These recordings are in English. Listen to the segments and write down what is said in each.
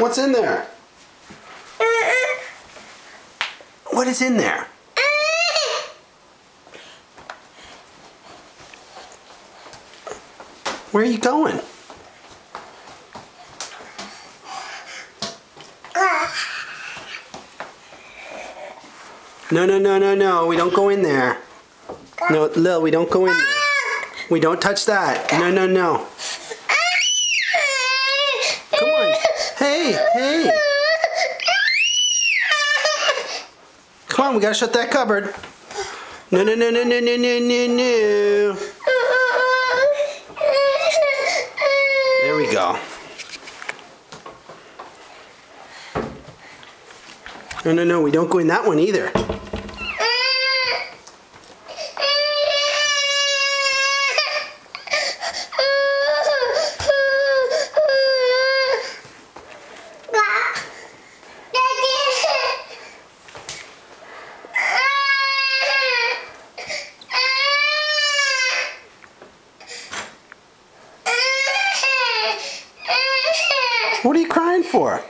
What's in there? What is in there? Where are you going? No. We don't go in there. No, Lil, we don't go in there. We don't touch that. No. Come on. Hey. Come on, we gotta shut that cupboard. No. There we go. No, we don't go in that one either. What are you crying for?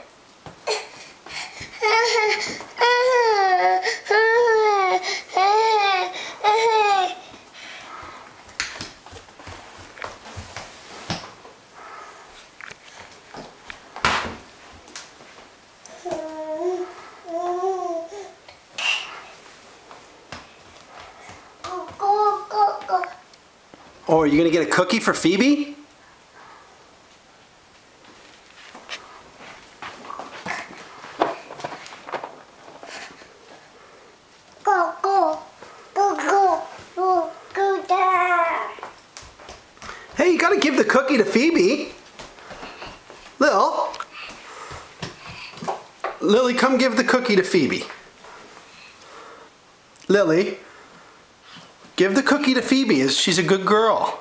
Oh, are you gonna get a cookie for Phoebe? Go there. Hey, you gotta give the cookie to Phoebe. Lily, come give the cookie to Phoebe. Lily, give the cookie to Phoebe. She's a good girl.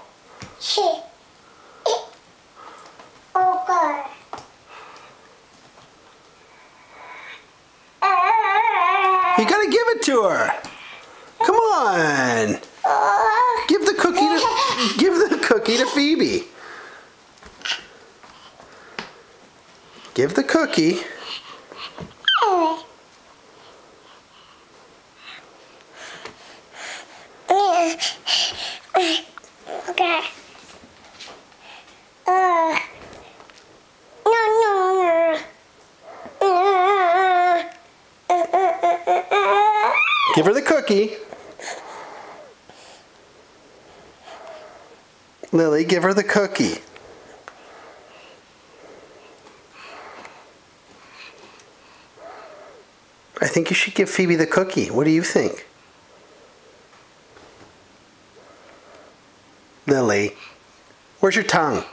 Okay. You gotta give it to her. Come on. Give the cookie to Phoebe. Give the cookie. Okay. No. Give her the cookie. Lily, give her the cookie. I think you should give Phoebe the cookie. What do you think? Lily, where's your tongue?